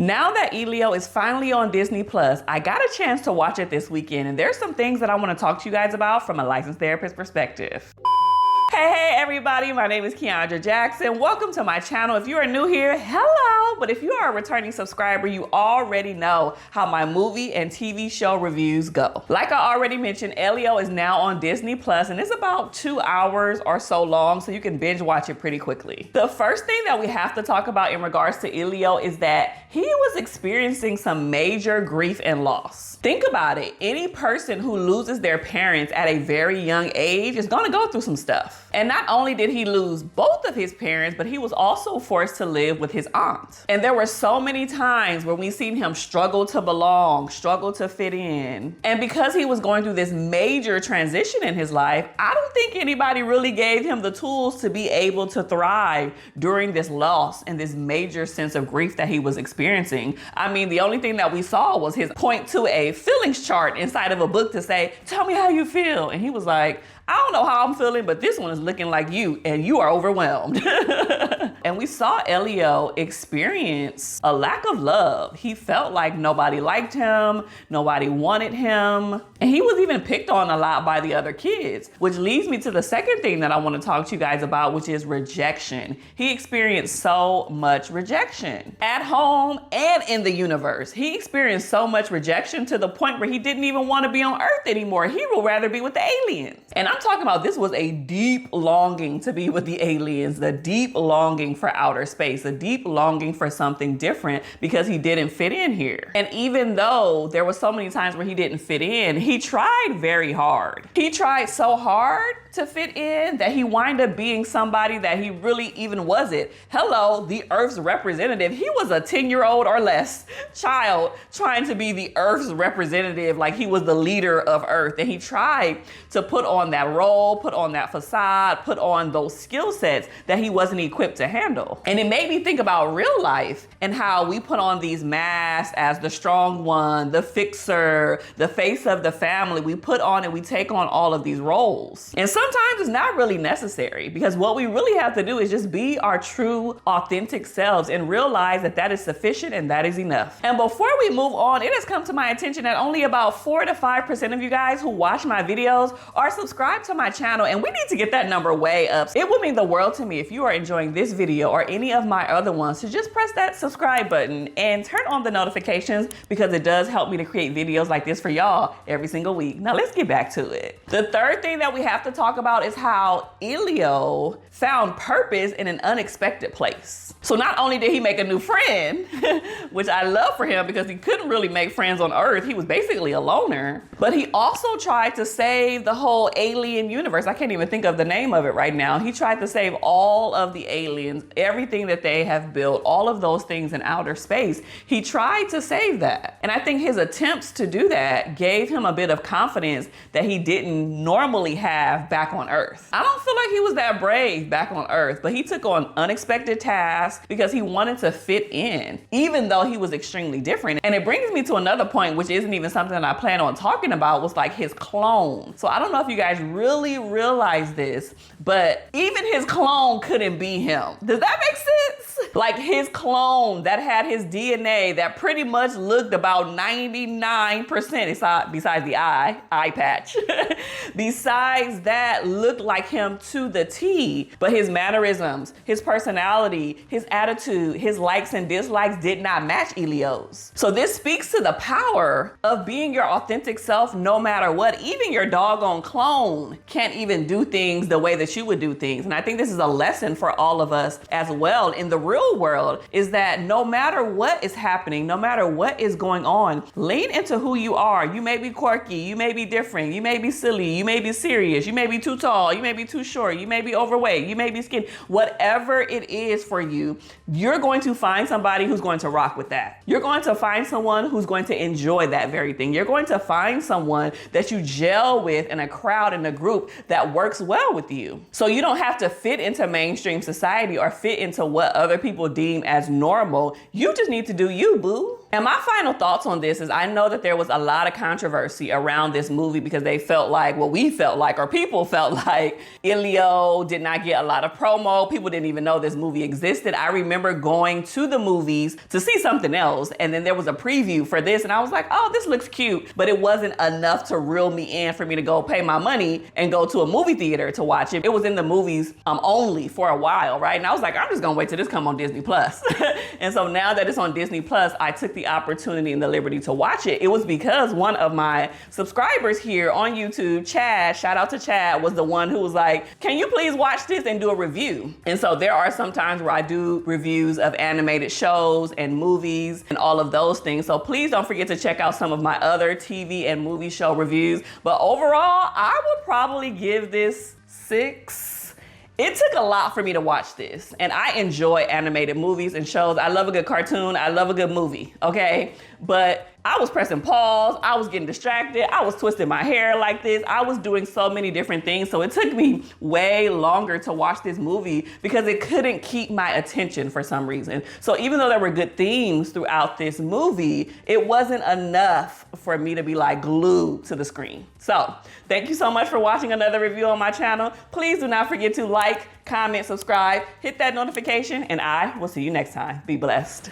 Now that Elio is finally on Disney Plus, I got a chance to watch it this weekend, and there's some things that I want to talk to you guys about from a licensed therapist perspective. Hey everybody, my name is Keandra Jackson. Welcome to my channel. If you are new here, hello. But if you are a returning subscriber, you already know how my movie and TV show reviews go. Like I already mentioned, Elio is now on Disney Plus, and it's about 2 hours or so long, so you can binge watch it pretty quickly. The first thing that we have to talk about in regards to Elio is that he was experiencing some major grief and loss. Think about it. Any person who loses their parents at a very young age is going to go through some stuff. And not only did he lose both of his parents, but he was also forced to live with his aunt. And there were so many times where we seen him struggle to belong, struggle to fit in. And because he was going through this major transition in his life, I don't think anybody really gave him the tools to be able to thrive during this loss and this major sense of grief that he was experiencing. I mean, the only thing that we saw was his point to a feelings chart inside of a book to say, tell me how you feel. And he was like, I don't know how I'm feeling, but this one is looking like you, and you are overwhelmed. And we saw Elio experience a lack of love. He felt like nobody liked him, nobody wanted him, and he was even picked on a lot by the other kids, which leads me to the second thing that I want to talk to you guys about, which is rejection. He experienced so much rejection at home and in the universe. He experienced so much rejection to the point where he didn't even want to be on Earth anymore. He would rather be with the aliens. And I'm talking about this was a deep longing to be with the aliens, the deep longing for outer space, a deep longing for something different because he didn't fit in here. And even though there were so many times where he didn't fit in, he tried very hard. He tried so hard to fit in that he wound up being somebody that he really even wasn't. Hello, the Earth's representative. He was a 10-year-old or less child trying to be the Earth's representative, like he was the leader of Earth. And he tried to put on that role, put on that facade, put on those skill sets that he wasn't equipped to handle. And it made me think about real life and how we put on these masks as the strong one, the fixer, the face of the family. We put on and we take on all of these roles. And sometimes it's not really necessary, because what we really have to do is just be our true, authentic selves and realize that that is sufficient and that is enough. And before we move on, it has come to my attention that only about 4 to 5% of you guys who watch my videos are subscribed to my channel, and we need to get that number way up. It would mean the world to me if you are enjoying this video or any of my other ones to just press that subscribe button and turn on the notifications, because it does help me to create videos like this for y'all every single week. Now let's get back to it. The third thing that we have to talk about is how Elio found purpose in an unexpected place. So not only did he make a new friend, which I love for him because he couldn't really make friends on Earth, he was basically a loner, but he also tried to save the whole alien universe. I can't even think of the name of it right now. He tried to save all of the aliens, everything that they have built, all of those things in outer space. He tried to save that. And I think his attempts to do that gave him a bit of confidence that he didn't normally have back on Earth. I don't feel like he was that brave back on Earth, but he took on unexpected tasks because he wanted to fit in, even though he was extremely different. And it brings me to another point, which isn't even something that I plan on talking about, was like his clone. So I don't know if you guys really realize this, but even his clone couldn't be him. Does that make sense? Like his clone that had his DNA that pretty much looked about 99% besides the eye patch. Besides that, looked like him to the T, but his mannerisms, his personality, his attitude, his likes and dislikes did not match Elio's. So this speaks to the power of being your authentic self no matter what. Even your doggone clone can't even do things the way that you would do things. And I think this is a lesson for all of us as well in the real world, is that no matter what is happening, no matter what is going on, lean into who you are. You may be quirky, you may be different, you may be silly, you may be serious, you may be too tall, you may be too short, you may be overweight, you may be skinny. Whatever it is for you, you're going to find somebody who's going to rock with that. You're going to find someone who's going to enjoy that very thing. You're going to find someone that you gel with in a crowd, in a group that works well with you. So you don't have to fit into mainstream society or fit into what other people deem as normal. You just need to do you, boo. And my final thoughts on this is I know that there was a lot of controversy around this movie because they felt like, well, we felt like, or people felt like Elio did not get a lot of promo. People didn't even know this movie existed. I remember going to the movies to see something else, and then there was a preview for this, and I was like, oh, this looks cute, but it wasn't enough to reel me in for me to go pay my money and go to a movie theater to watch it. It was in the movies only for a while, right? And I was like, I'm just gonna wait till this come on Disney Plus. And so now that it's on Disney Plus, I took the opportunity and the liberty to watch it. It was because one of my subscribers here on YouTube, Chad, shout out to Chad, was the one who was like, can you please watch this and do a review? And so there are some times where I do reviews of animated shows and movies and all of those things. So please don't forget to check out some of my other TV and movie show reviews. But overall, I would probably give this 6. It took a lot for me to watch this, and I enjoy animated movies and shows. I love a good cartoon. I love a good movie, okay? But I was pressing pause. I was getting distracted. I was twisting my hair like this. I was doing so many different things. So it took me way longer to watch this movie because it couldn't keep my attention for some reason. So even though there were good themes throughout this movie, it wasn't enough for me to be like glued to the screen. So thank you so much for watching another review on my channel. Please do not forget to like, comment, subscribe, hit that notification, and I will see you next time. Be blessed.